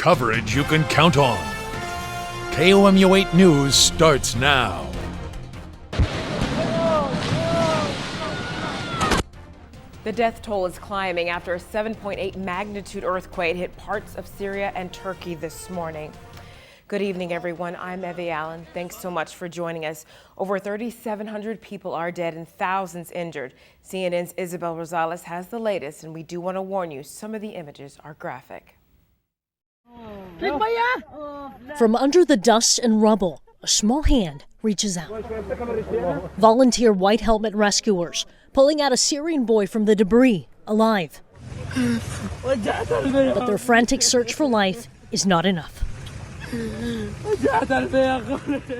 coverage you can count on. KOMU 8 News starts now. The death toll is climbing after a 7.8 magnitude earthquake hit parts of Syria and Turkey this morning. Good evening, everyone. I'm Evie Allen. Thanks so much for joining us. Over 3,700 people are dead and thousands injured. CNN's Isabel Rosales has the latest, and we do want to warn you, some of the images are graphic. From under the dust and rubble, a small hand reaches out. Volunteer white helmet rescuers pulling out a Syrian boy from the debris, alive. But their frantic search for life is not enough.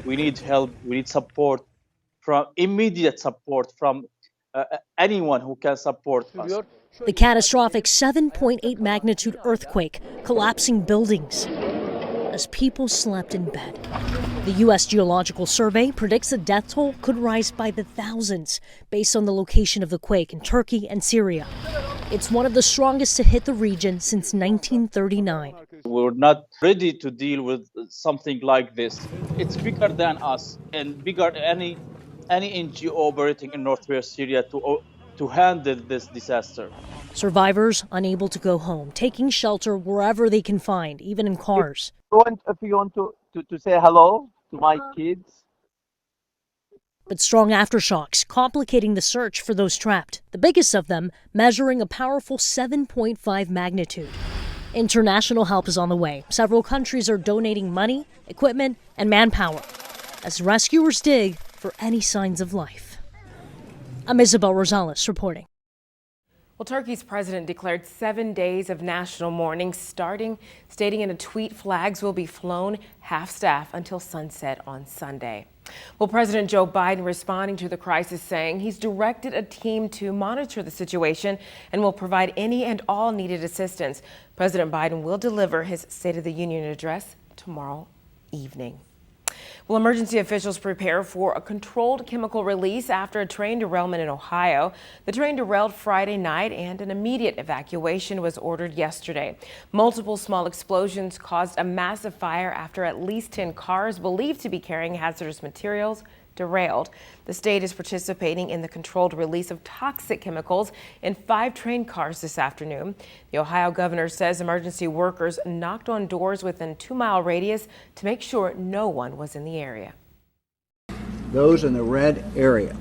We need help, we need support, immediate support from anyone who can support us. The catastrophic 7.8 magnitude earthquake collapsing buildings as people slept in bed. The U.S. Geological Survey predicts the death toll could rise by the thousands based on the location of the quake in Turkey and Syria. It's one of the strongest to hit the region since 1939. We're not ready to deal with something like this. It's bigger than us and bigger than any NGO operating in northwest Syria to handle this disaster. Survivors unable to go home, taking shelter wherever they can find, even in cars. If you want to say hello to my kids. But strong aftershocks complicating the search for those trapped, the biggest of them measuring a powerful 7.5 magnitude. International help is on the way. Several countries are donating money, equipment, and manpower as rescuers dig for any signs of life. I'm Isabel Rosales reporting. Well, Turkey's president declared 7 days of national mourning, stating in a tweet flags will be flown half-staff until sunset on Sunday. Well, President Joe Biden responding to the crisis, saying he's directed a team to monitor the situation and will provide any and all needed assistance. President Biden will deliver his State of the Union address tomorrow evening. Well, emergency officials prepare for a controlled chemical release after a train derailment in Ohio. The train derailed Friday night and an immediate evacuation was ordered yesterday. Multiple small explosions caused a massive fire after at least 10 cars believed to be carrying hazardous materials derailed. The state is participating in the controlled release of toxic chemicals in 5 train cars this afternoon. The Ohio governor says emergency workers knocked on doors within 2-mile radius to make sure no one was in the area. Those in the red area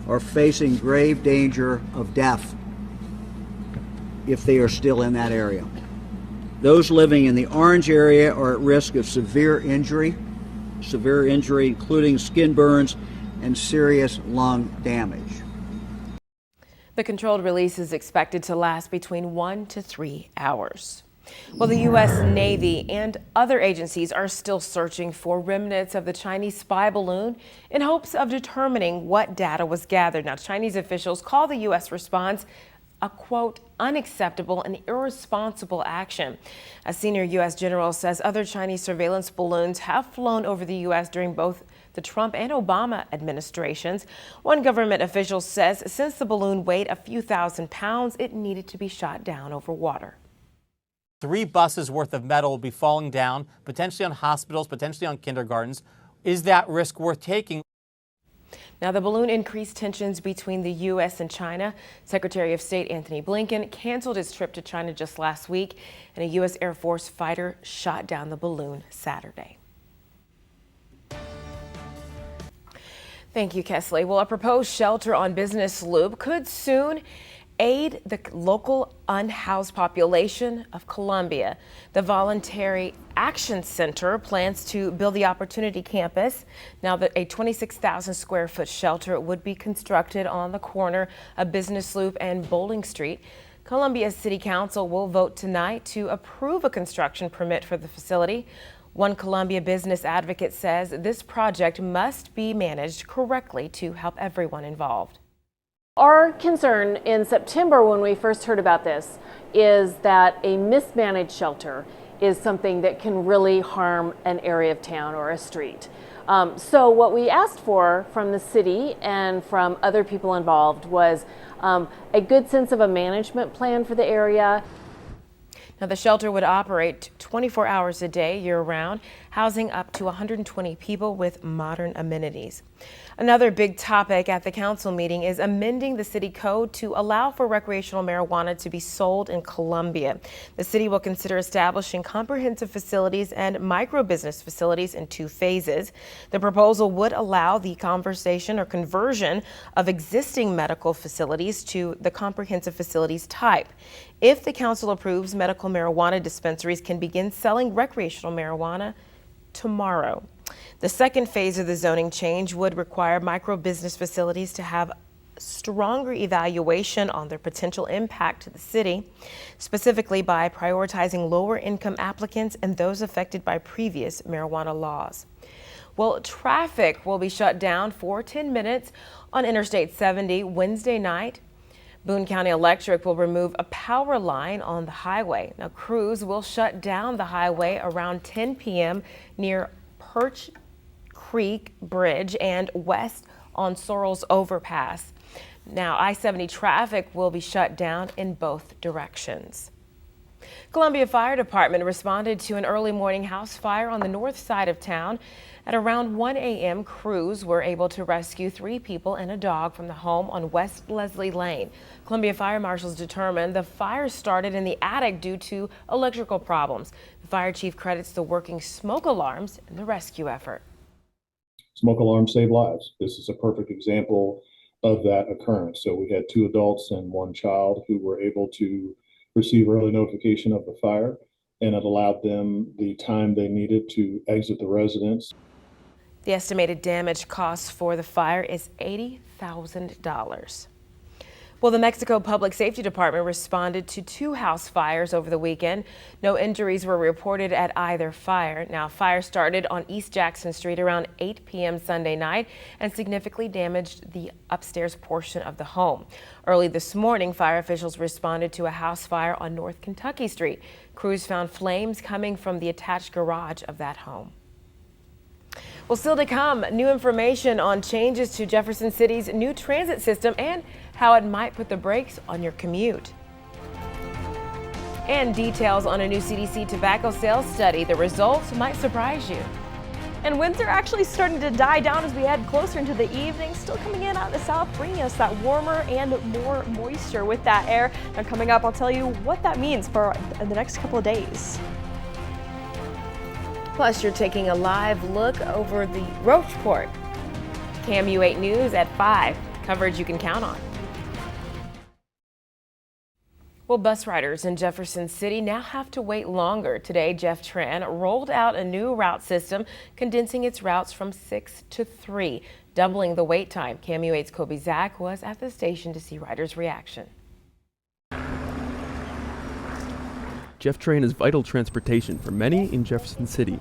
are facing grave danger of death if they are still in that area. Those living in the orange area are at risk of severe injury including skin burns and serious lung damage. The controlled release is expected to last between 1 to 3 hours. Well, the U.S. Navy and other agencies are still searching for remnants of the Chinese spy balloon in hopes of determining what data was gathered. Now, Chinese officials call the U.S. response a, quote, unacceptable and irresponsible action. A senior U.S. general says other Chinese surveillance balloons have flown over the U.S. during both the Trump and Obama administrations. One government official says since the balloon weighed a few thousand pounds, it needed to be shot down over water. 3 buses worth of metal will be falling down, potentially on hospitals, potentially on kindergartens. Is that risk worth taking? Now, the balloon increased tensions between the U.S. and China. Secretary of State Antony Blinken canceled his trip to China just last week, and a U.S. Air Force fighter shot down the balloon Saturday. Thank you, Kesley. Well, a proposed shelter on Business Loop could soon aid the local unhoused population of Columbia. The Voluntary Action Center plans to build the Opportunity Campus. Now that a 26,000 square foot shelter would be constructed on the corner of Business Loop and Bowling Street. Columbia City Council will vote tonight to approve a construction permit for the facility. One Columbia business advocate says this project must be managed correctly to help everyone involved. Our concern in September when we first heard about this is that a mismanaged shelter is something that can really harm an area of town or a street. So what we asked for from the city and from other people involved was a good sense of a management plan for the area. Now, the shelter would operate 24 hours a day year-round, housing up to 120 people with modern amenities. Another big topic at the council meeting is amending the city code to allow for recreational marijuana to be sold in Columbia. The city will consider establishing comprehensive facilities and micro-business facilities in 2 phases. The proposal would allow the conversion of existing medical facilities to the comprehensive facilities type. If the council approves, medical marijuana dispensaries can begin selling recreational marijuana tomorrow. The second phase of the zoning change would require micro-business facilities to have stronger evaluation on their potential impact to the city, specifically by prioritizing lower-income applicants and those affected by previous marijuana laws. Well, traffic will be shut down for 10 minutes on Interstate 70 Wednesday night. Boone County Electric will remove a power line on the highway. Now, crews will shut down the highway around 10 p.m. near Perch Creek Bridge and west on Sorrells Overpass. Now, I-70 traffic will be shut down in both directions. Columbia Fire Department responded to an early morning house fire on the north side of town. At around 1 a.m., crews were able to rescue 3 people and a dog from the home on West Leslie Lane. Columbia Fire Marshals determined the fire started in the attic due to electrical problems. The fire chief credits the working smoke alarms in the rescue effort. Smoke alarms save lives. This is a perfect example of that occurrence. So we had 2 adults and 1 child who were able to receive early notification of the fire, and it allowed them the time they needed to exit the residence. The estimated damage cost for the fire is $80,000. Well, the Mexico Public Safety Department responded to 2 house fires over the weekend. No injuries were reported at either fire. Now, fire started on East Jackson Street around 8 p.m. Sunday night and significantly damaged the upstairs portion of the home. Early this morning, fire officials responded to a house fire on North Kentucky Street. Crews found flames coming from the attached garage of that home. Well, still to come, new information on changes to Jefferson City's new transit system and how it might put the brakes on your commute. And details on a new CDC tobacco sales study. The results might surprise you. And winds are actually starting to die down as we head closer into the evening, still coming in out of the south, bringing us that warmer and more moisture with that air. And coming up, I'll tell you what that means for the next couple of days. Plus, you're taking a live look over the Roachport. KMU8 News at 5. Coverage you can count on. Well, bus riders in Jefferson City now have to wait longer. Today, Jeff Tran rolled out a new route system, condensing its routes from 6 to 3, doubling the wait time. KMU8's Kobe Zach was at the station to see riders' reaction. Jeff Train is vital transportation for many in Jefferson City.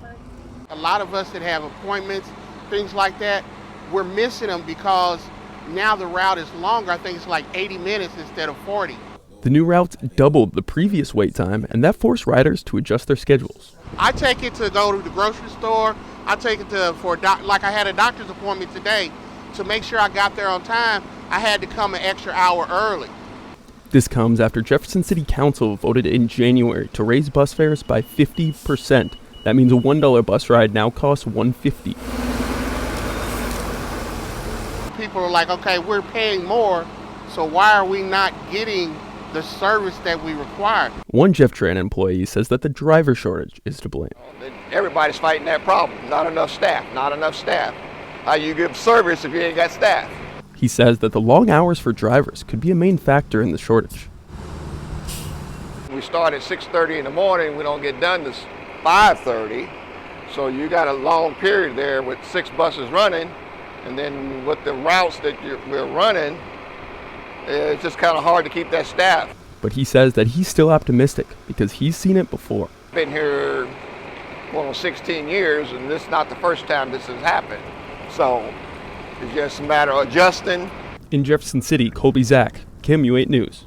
A lot of us that have appointments, things like that, we're missing them because now the route is longer. I think it's like 80 minutes instead of 40. The new routes doubled the previous wait time, and that forced riders to adjust their schedules. I take it to go to the grocery store. I take it to like I had a doctor's appointment today. To make sure I got there on time, I had to come an extra hour early. This comes after Jefferson City Council voted in January to raise bus fares by 50%. That means a $1 bus ride now costs $1.50. People are like, okay, we're paying more, so why are we not getting the service that we require? One Jeff Tran employee says that the driver shortage is to blame. Everybody's fighting that problem. Not enough staff. How you give service if you ain't got staff? He says that the long hours for drivers could be a main factor in the shortage. We start at 6:30 in the morning, we don't get done to 5:30, so you got a long period there with 6 buses running, and then with the routes that we're running, it's just kind of hard to keep that staff. But he says that he's still optimistic because he's seen it before. Been here going on 16 years, and this is not the first time this has happened, so it's just a matter of adjusting. In Jefferson City, Colby Zach, KMU8 News.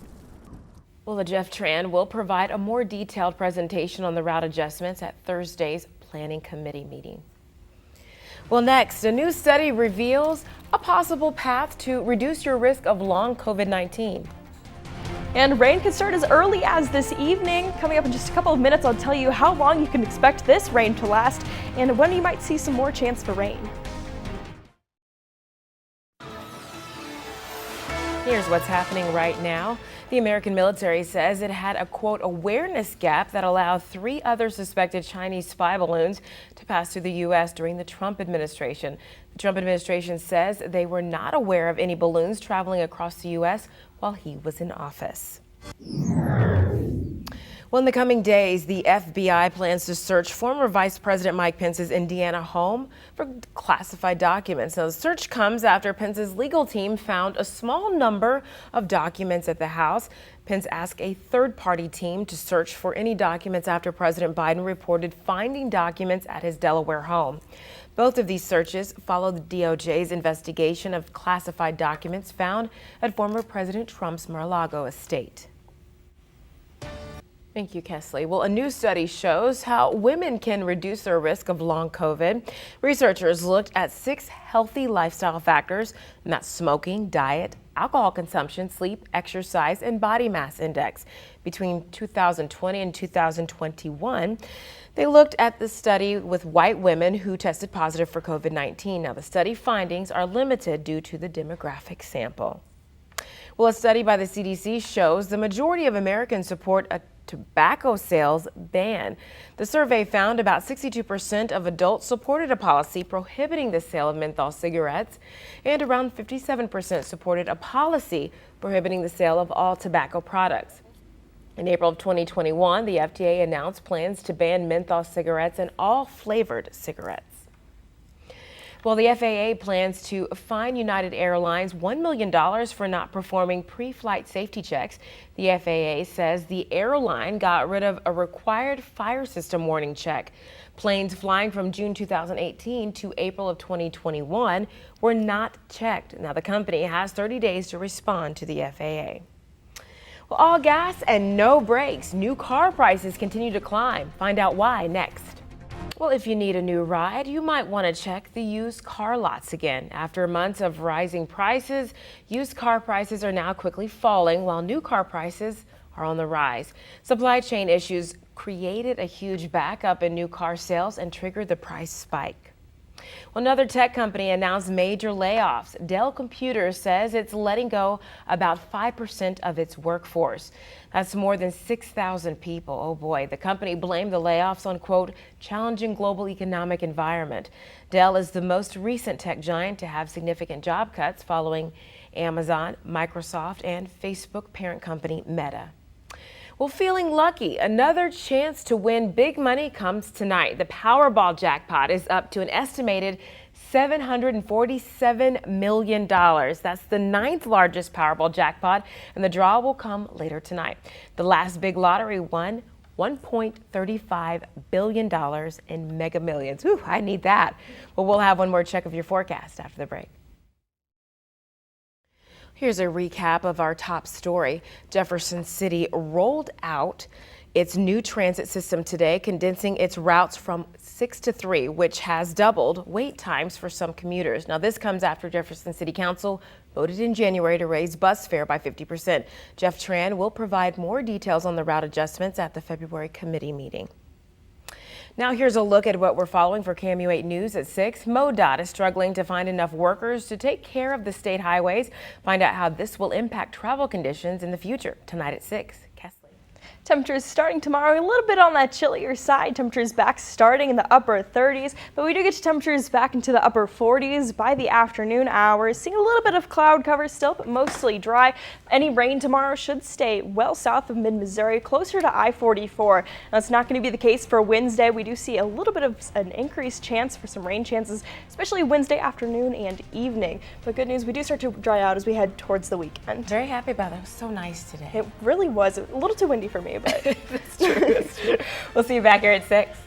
Well, the Jeff Tran will provide a more detailed presentation on the route adjustments at Thursday's Planning Committee meeting. Well, next, a new study reveals a possible path to reduce your risk of long COVID-19. And rain could start as early as this evening. Coming up in just a couple of minutes, I'll tell you how long you can expect this rain to last and when you might see some more chance for rain. Here's what's happening right now. The American military says it had a, quote, awareness gap that allowed 3 other suspected Chinese spy balloons to pass through the U.S. during the Trump administration. The Trump administration says they were not aware of any balloons traveling across the U.S. while he was in office. Well, in the coming days, the FBI plans to search former Vice President Mike Pence's Indiana home for classified documents. Now, the search comes after Pence's legal team found a small number of documents at the house. Pence asked a third-party team to search for any documents after President Biden reported finding documents at his Delaware home. Both of these searches follow the DOJ's investigation of classified documents found at former President Trump's Mar-a-Lago estate. Thank you, Kesley. Well, a new study shows how women can reduce their risk of long COVID. Researchers looked at 6 healthy lifestyle factors, and that's smoking, diet, alcohol consumption, sleep, exercise, and body mass index. Between 2020 and 2021, they looked at the study with white women who tested positive for COVID-19. Now, the study findings are limited due to the demographic sample. Well, a study by the CDC shows the majority of Americans support a tobacco sales ban. The survey found about 62% of adults supported a policy prohibiting the sale of menthol cigarettes, and around 57% supported a policy prohibiting the sale of all tobacco products. In April of 2021, the FDA announced plans to ban menthol cigarettes and all flavored cigarettes. Well, the FAA plans to fine United Airlines $1 million for not performing pre-flight safety checks. The FAA says the airline got rid of a required fire system warning check. Planes flying from June 2018 to April of 2021 were not checked. Now, the company has 30 days to respond to the FAA. Well, all gas and no brakes. New car prices continue to climb. Find out why next. Well, if you need a new ride, you might want to check the used car lots again. After months of rising prices, used car prices are now quickly falling while new car prices are on the rise. Supply chain issues created a huge backup in new car sales and triggered the price spike. Well, another tech company announced major layoffs. Dell Computers says it's letting go about 5% of its workforce. That's more than 6,000 people. Oh boy, the company blamed the layoffs on, quote, challenging global economic environment. Dell is the most recent tech giant to have significant job cuts following Amazon, Microsoft, and Facebook parent company Meta. Well, feeling lucky, another chance to win big money comes tonight. The Powerball jackpot is up to an estimated $747 million. That's the 9th largest Powerball jackpot, and the draw will come later tonight. The last big lottery won $1.35 billion in Mega Millions. Ooh, I need that. Well, we'll have one more check of your forecast after the break. Here's a recap of our top story. Jefferson City rolled out its new transit system today, condensing its routes from 6 to 3, which has doubled wait times for some commuters. Now, this comes after Jefferson City Council voted in January to raise bus fare by 50%. Jeff Tran will provide more details on the route adjustments at the February committee meeting. Now here's a look at what we're following for KMU8 News at 6. MoDOT is struggling to find enough workers to take care of the state highways. Find out how this will impact travel conditions in the future tonight at 6. Temperatures starting tomorrow a little bit on that chillier side. Temperatures back starting in the upper 30s, but we do get to temperatures back into the upper 40s by the afternoon hours. Seeing a little bit of cloud cover still, but mostly dry. Any rain tomorrow should stay well south of mid-Missouri, closer to I-44. That's not going to be the case for Wednesday. We do see a little bit of an increased chance for some rain chances, especially Wednesday afternoon and evening. But good news, we do start to dry out as we head towards the weekend. Very happy about that. It was so nice today. It really was. A little too windy for me, but That's true. We'll see you back here at 6.